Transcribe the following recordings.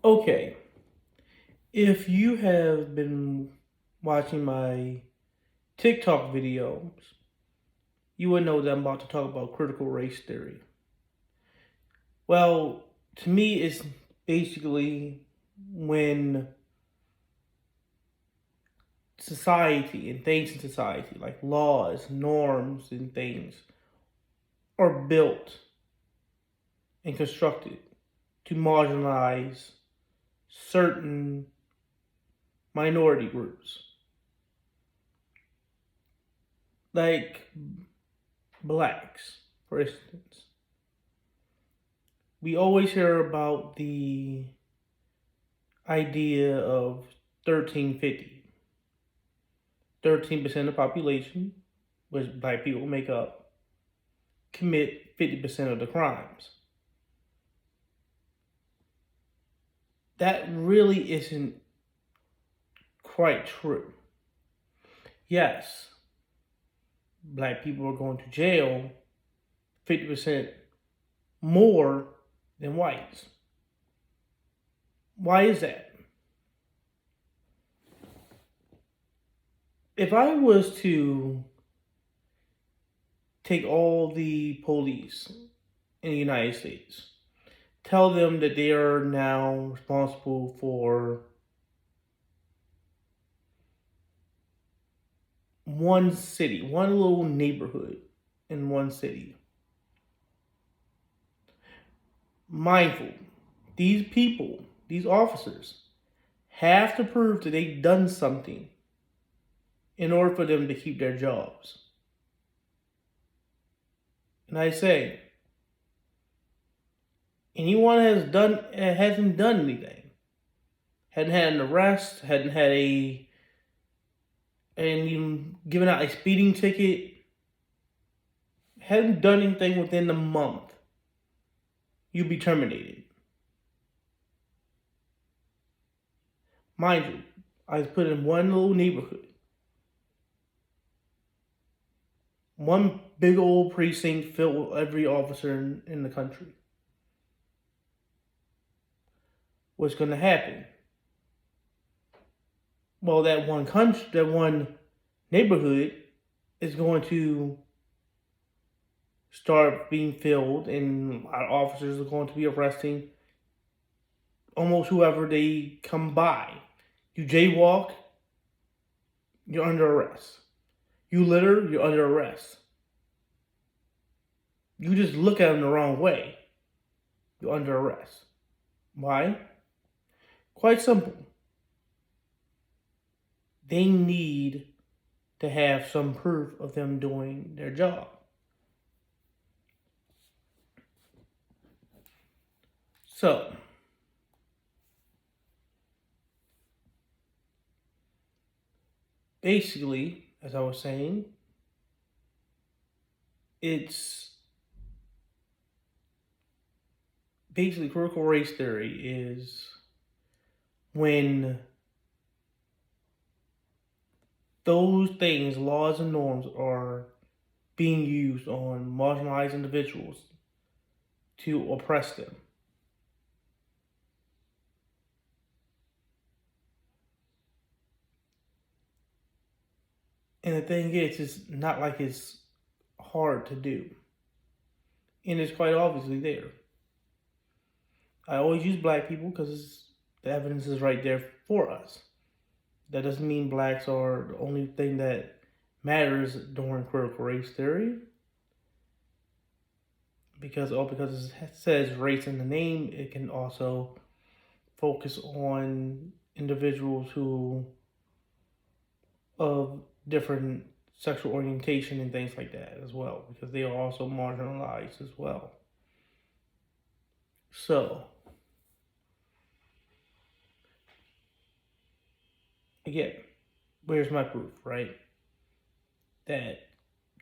Okay, if you have been watching my TikTok videos, you would know that I'm about to talk about critical race theory. Well, to me, it's basically when society and things in society, like laws, norms, and things, are built and constructed to marginalize certain minority groups, like blacks, for instance. We always hear about the idea of 1350. 13% of the population, which black people make up, commit 50% of the crimes. That really isn't quite true. Yes, black people are going to jail 50% more than whites. Why is that? If I was to take all the police in the United States, tell them that they are now responsible for one city, one little neighborhood in one city. Mindful, these people, these officers, have to prove that they've done something in order for them to keep their jobs. And I say, anyone hasn't done anything, hadn't had an arrest, hadn't had and even given out a speeding ticket, hadn't done anything within a month, you'd be terminated. Mind you, I was put in one little neighborhood, one big old precinct filled with every officer in the country. What's going to happen? Well, that one neighborhood is going to start being filled, and our officers are going to be arresting almost whoever they come by. You jaywalk, you're under arrest. You litter, you're under arrest. You just look at them the wrong way, you're under arrest. Why? Quite simple. They need to have some proof of them doing their job. So, basically, as I was saying, it's basically critical race theory is when those things, laws and norms, are being used on marginalized individuals to oppress them. And the thing is, it's not like it's hard to do. And it's quite obviously there. I always use black people because the evidence is right there for us. That doesn't mean blacks are the only thing that matters during critical race theory. Because it says race in the name, it can also focus on individuals who of different sexual orientation and things like that as well, because they are also marginalized as well. So, again, where's my proof, right? That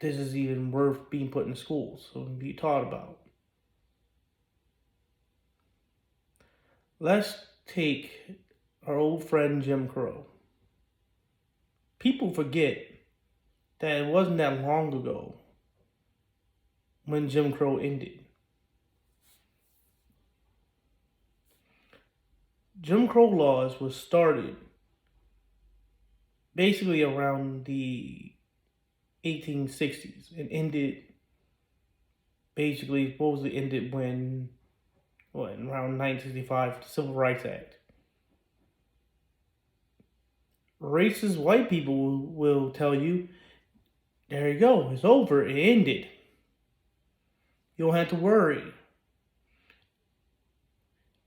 this is even worth being put in schools so be taught about. Let's take our old friend Jim Crow. People forget that it wasn't that long ago when Jim Crow ended. Jim Crow laws was started basically around the 1860s and ended basically supposedly ended when around 1965, the Civil Rights Act. Racist white people will tell you, there you go, it's over, it ended. You don't have to worry.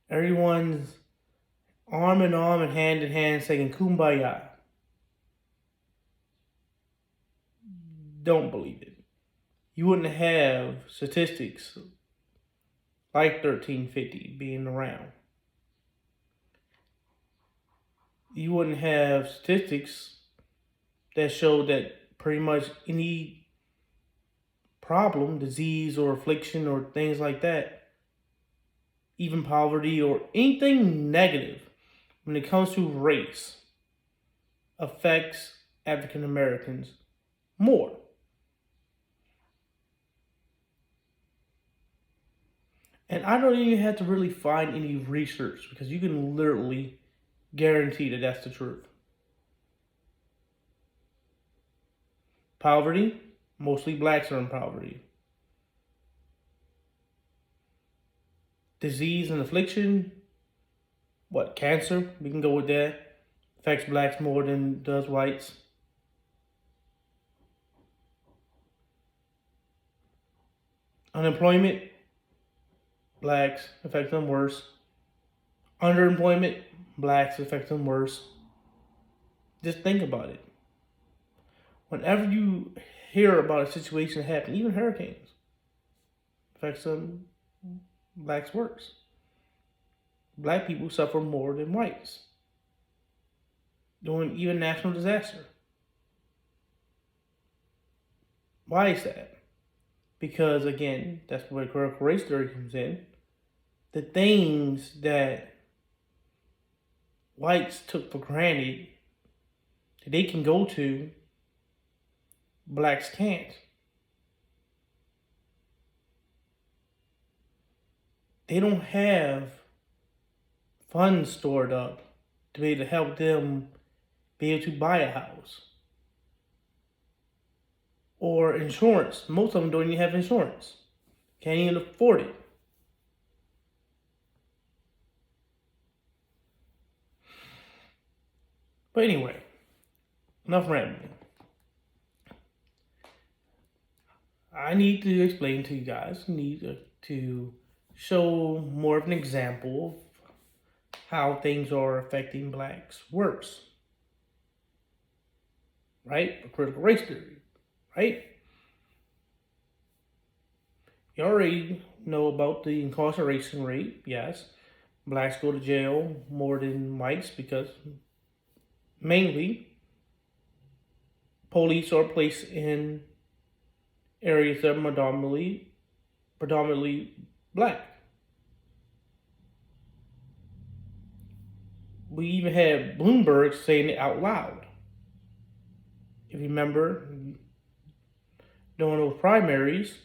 Everyone's arm in arm and hand in hand saying kumbaya. Don't believe it. You wouldn't have statistics like 1350 being around. You wouldn't have statistics that show that pretty much any problem, disease, or affliction, or things like that, even poverty or anything negative when it comes to race, affects African Americans more. And I don't even have to really find any research because you can literally guarantee that that's the truth. Poverty, mostly blacks are in poverty. Disease and affliction, what, cancer? We can go with that. Affects blacks more than does whites. Unemployment, blacks affect them worse. Underemployment, blacks affect them worse. Just think about it. Whenever you hear about a situation that happened, even hurricanes, affects them blacks worse. Black people suffer more than whites during even national disaster. Why is that? Because again, that's where critical race theory comes in. The things that whites took for granted that they can go to, blacks can't. They don't have funds stored up to be able to help them be able to buy a house. Or insurance. Most of them don't even have insurance. Can't even afford it. But anyway, enough rambling. I need to explain to you guys, need to show more of an example of how things are affecting blacks worse. Right? For critical race theory. Right? You already know about the incarceration rate, yes. Blacks go to jail more than whites because mainly police are placed in areas that are predominantly black. We even had Bloomberg saying it out loud. If you remember, during those primaries,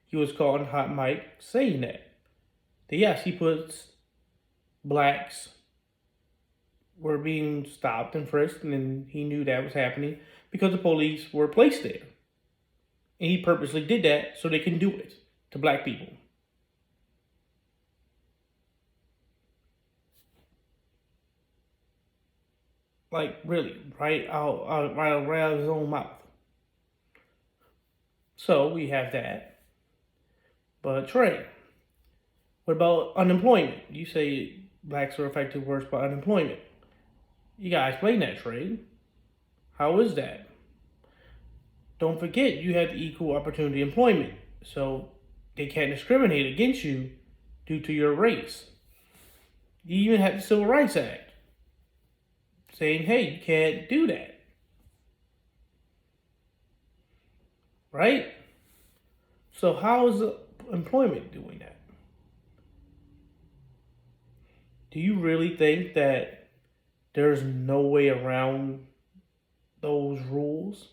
he was caught on hot mic saying that yes, he puts blacks were being stopped and frisked, and he knew that was happening because the police were placed there. And he purposely did that so they can do it to black people. Like, really, right out of his own mouth. So we have that. But Trey, what about unemployment? You say blacks are affected worse by unemployment. You gotta explain that, Trey. How is that? Don't forget, you have equal opportunity employment, so they can't discriminate against you due to your race. You even have the Civil Rights Act saying, hey, you can't do that. Right? So how is employment doing that? Do you really think that there's no way around those rules?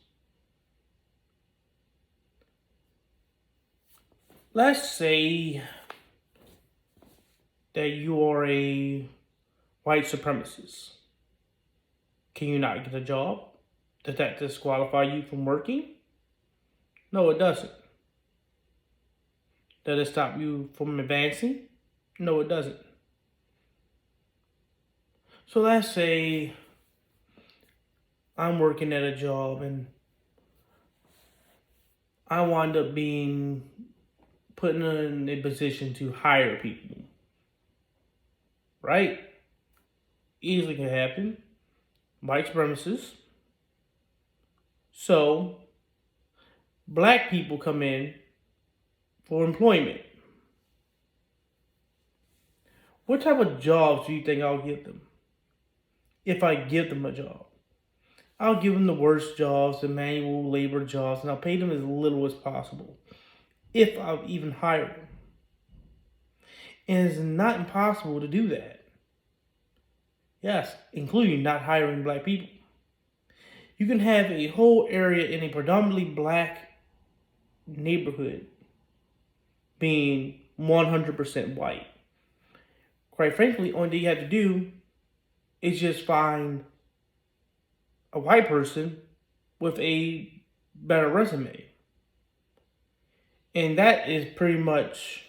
Let's say that you are a white supremacists. Can you not get a job? Does that disqualify you from working? No, it doesn't. Does it stop you from advancing? No, it doesn't. So let's say I'm working at a job and I wind up being put in a position to hire people. Right? Easily can happen. White supremacists. So black people come in for employment. What type of jobs do you think I'll give them? If I give them a job, I'll give them the worst jobs, the manual labor jobs, and I'll pay them as little as possible. If I'll even hire them. And it's not impossible to do that. Yes, including not hiring black people. You can have a whole area in a predominantly black neighborhood being 100% white. Quite frankly, all you have to do is just find a white person with a better resume. And that is pretty much,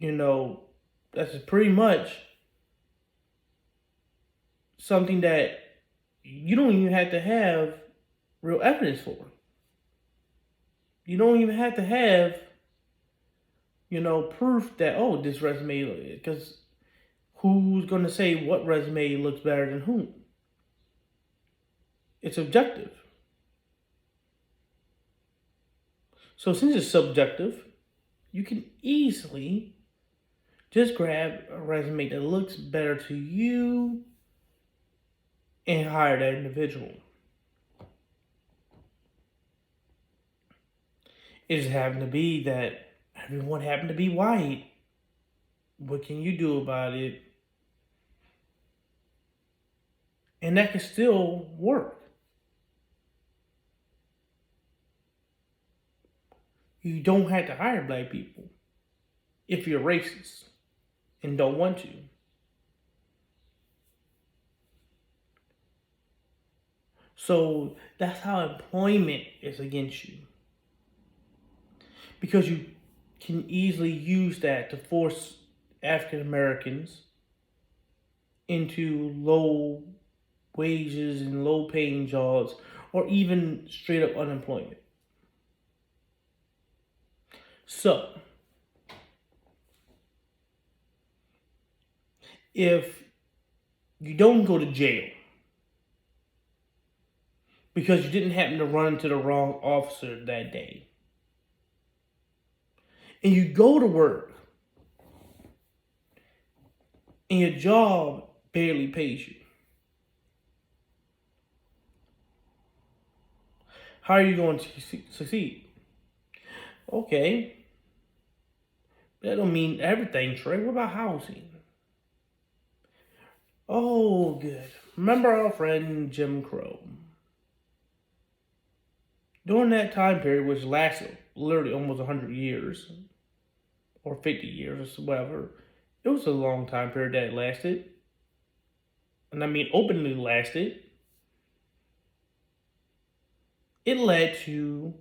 that's pretty much something that you don't even have to have real evidence for. You don't even have to have, proof that, oh, this resume, because who's going to say what resume looks better than whom? It's objective. So since it's subjective, you can easily just grab a resume that looks better to you and hire that individual. It just happened to be that everyone happened to be white. What can you do about it? And that can still work. You don't have to hire black people if you're racist and don't want to. So that's how employment is against you. Because you can easily use that to force African Americans into low wages and low paying jobs or even straight up unemployment. So, if you don't go to jail because you didn't happen to run into the wrong officer that day, and you go to work and your job barely pays you, how are you going to succeed? Okay, that don't mean everything, Trey. What about housing? Oh, good. Remember our friend Jim Crow? During that time period, which lasted literally almost 100 years, or 50 years, or whatever, it was a long time period that lasted. And I mean openly lasted. It led to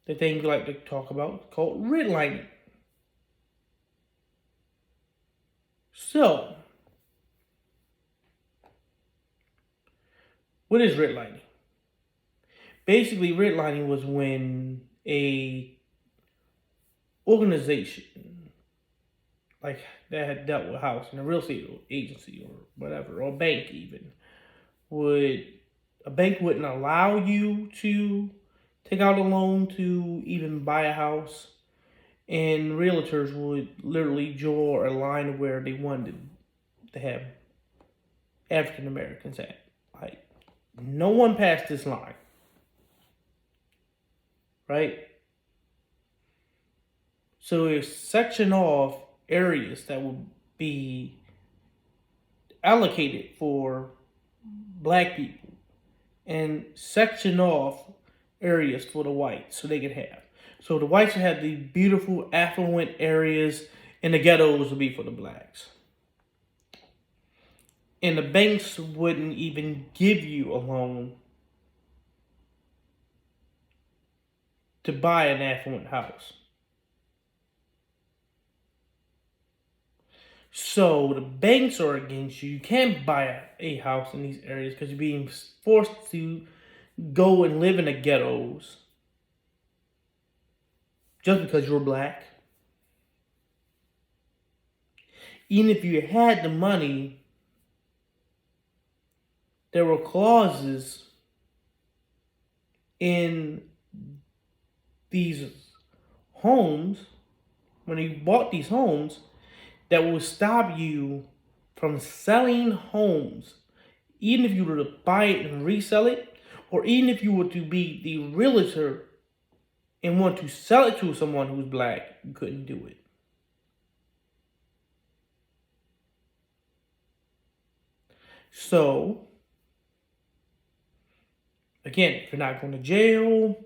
the thing we like to talk about called redlining. So, what is redlining? Basically, redlining was when a organization like that had dealt with housing, a real estate agency or whatever, or a bank even, a bank wouldn't allow you to take out a loan to even buy a house, and realtors would literally draw a line where they wanted to have African Americans at. Like, no one passed this line. Right? So it section off areas that would be allocated for black people and section off areas for the whites so they could have. So the whites would have the beautiful affluent areas and the ghettos would be for the blacks. And the banks wouldn't even give you a loan to buy an affluent house. So the banks are against you. You can't buy a house in these areas because you're being forced to go and live in the ghettos just because you're black. Even if you had the money, there were clauses in these homes, when you bought these homes, that will stop you from selling homes, even if you were to buy it and resell it, or even if you were to be the realtor and want to sell it to someone who's black, you couldn't do it. So, again, if you're not going to jail,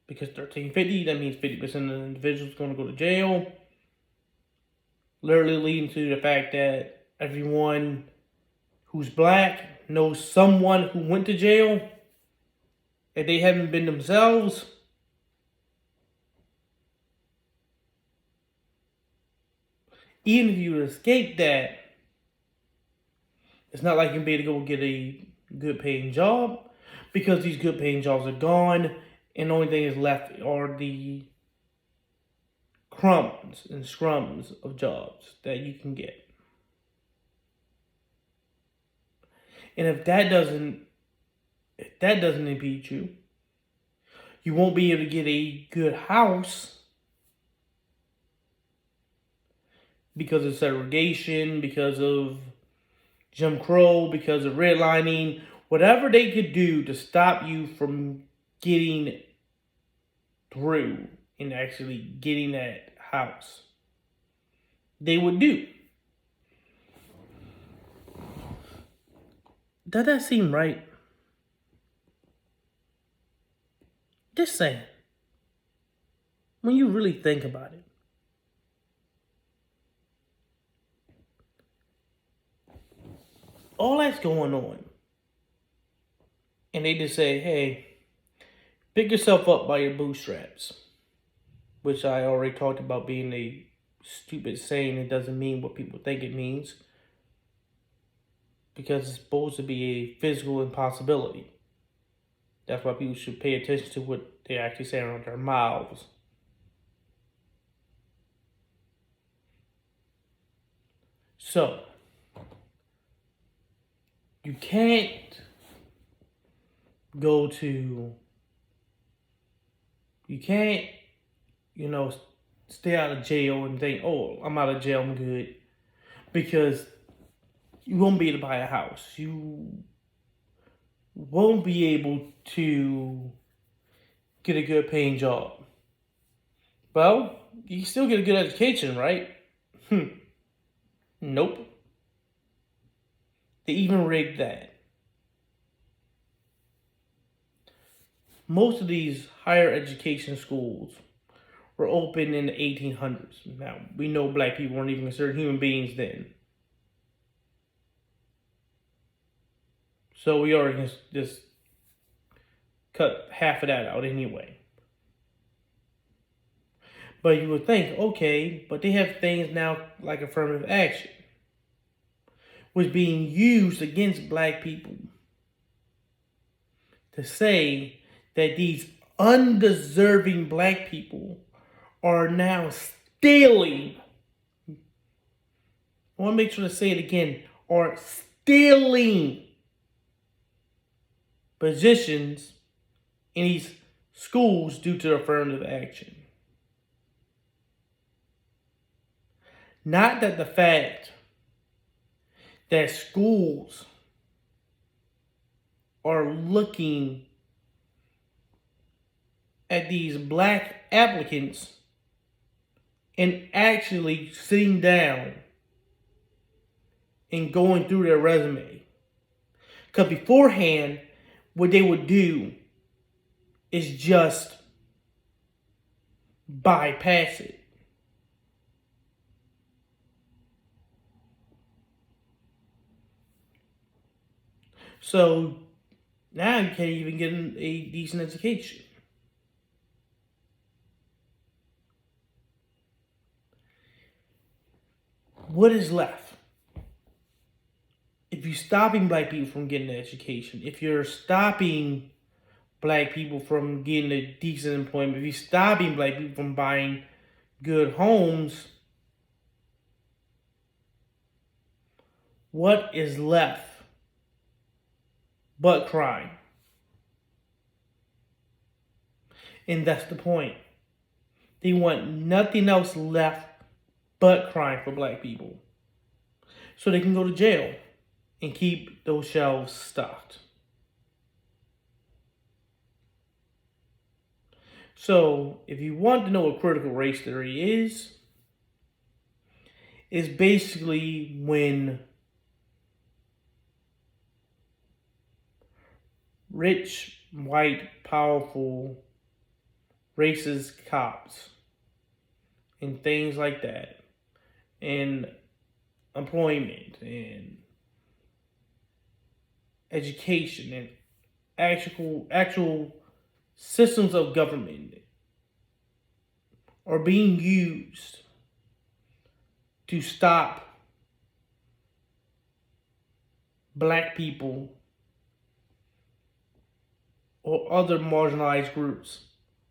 because 1350, that means 50% of the individuals going to go to jail, literally leading to the fact that everyone who's black knows someone who went to jail, if they haven't been themselves. Even if you escape that, it's not like you'll be able to go get a good paying job, because these good paying jobs are gone, and the only thing is left are the crumbs and scrums of jobs that you can get. And if that doesn't impede you, you won't be able to get a good house because of segregation, because of Jim Crow, because of redlining, whatever they could do to stop you from getting through and actually getting that house, they would do. Does that seem right? Just saying. When you really think about it. All that's going on. And they just say, hey, pick yourself up by your bootstraps. Which I already talked about being a stupid saying. It doesn't mean what people think it means. Because it's supposed to be a physical impossibility. That's why people should pay attention to what they actually say around their mouths. So, you can't go to, you can't, stay out of jail and think, oh, I'm out of jail, I'm good. Because you won't be able to buy a house. You won't be able to get a good paying job. Well, you can still get a good education, right? Nope. They even rigged that. Most of these higher education schools were open in the 1800s. Now, we know black people weren't even considered human beings then. So we already just cut half of that out anyway. But you would think, okay, but they have things now like affirmative action, was being used against black people to say that these undeserving black people are now stealing. I want to make sure to say it again, are stealing positions in these schools due to affirmative action. Not that the fact that schools are looking at these black applicants and actually sitting down and going through their resume. Because beforehand, what they would do is just bypass it. So now you can't even get a decent education. What is left? If you're stopping black people from getting an education, if you're stopping black people from getting a decent employment, if you're stopping black people from buying good homes, what is left but crime? And that's the point. They want nothing else left but crime for black people. So they can go to jail and keep those shelves stocked. So if you want to know what critical race theory is, it's basically when rich, white, powerful, racist cops and things like that, and employment and education and actual systems of government are being used to stop black people or other marginalized groups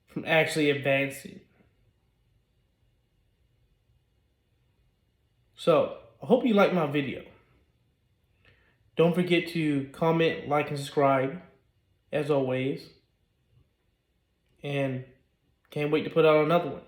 from actually advancing. So, I hope you like my video. Don't forget to comment, like, and subscribe, as always. And can't wait to put out another one.